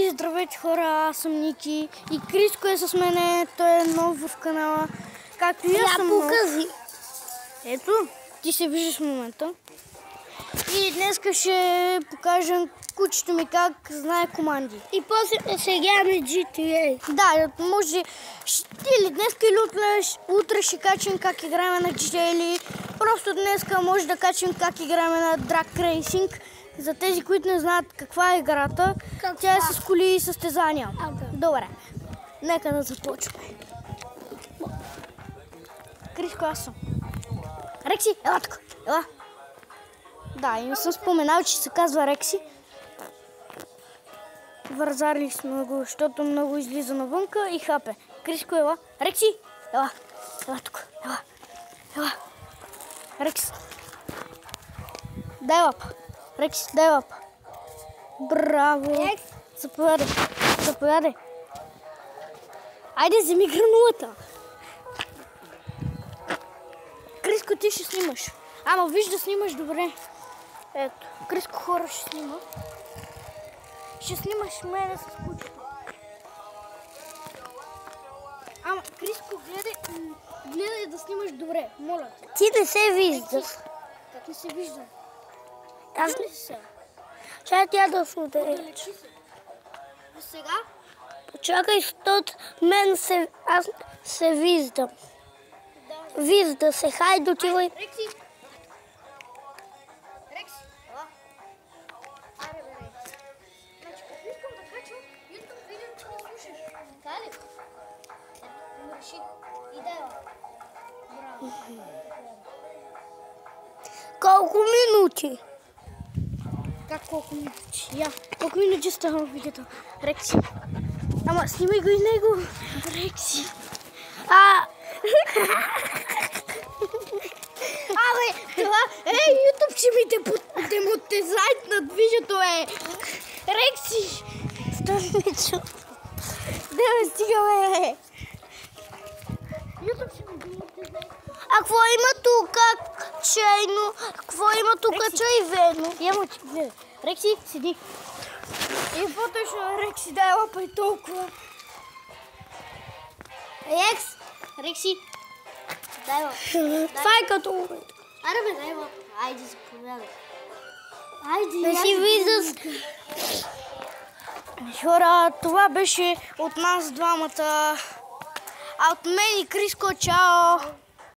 Хей, здравейте хора, аз съм Ники и Криско е с мене, той е нов в канала. Както и аз съм нов. Ето, ти се виждаш в момента. И днес ще покажем кучето ми как знае команди. И после ще играме GTA. Да, може или днес или утре ще качим как играем на GTA, или просто днес може да качим как играем на Drag Racing. За тези, които не знаят каква е играта, тя е с коли и състезания. Добре, нека да започваме. Криско, аз съм. Рекси, ела тук, ела. Да, и не съм споменал, че се казва Рекси. Вързарили сме го, защото много излиза навънка и хапе. Криско, ела. Рекси, ела. Ела тук, ела. Ела. Рекс. Дай лапа. Рекси, дай лапа. Браво. Заповядай. Заповядай. Айде, вземи гранулата. Криско, ти ще снимаш. Ама виж да снимаш добре. Ето, Криско хора ще снима. Ще снимаш мене с кучето. Ама, Криско, гледай да снимаш добре, моля те. Ти не се виждаш. Как не се виждам? Аз не се. Чакай тя да се отдалечи. А сега? Чакай, защото аз се виждам. Да. Вижда се, хайде отивай. Рекси! Рекси! Ела! Аре бе, Рекси. Значи, като искам да качвам, YouTube видео, че не слушаш. Така ли? Ето, реши. И да ела. Браво. Колко минути? Как колко минути? Я, колко минути става видеото? Рекси. Ама снимай го и него. Рекси. Абе, това YouTube ще ми демотизайт над видеото Рекси. Стойничо. Де стигаме. YouTube ще ми демотизайт. А какво има тук чайно? Какво има тук чайвено? Ямо, че гледай. Рекси, седи. И какво точно Рекси дай лапа и толкова? Рекси. Дай лапа. Това е като... Аре бе, дай лапа. Айде, заповядай. Айде, да си виждаш. Хора, това беше от нас двамата. А от мен и Криско, чао!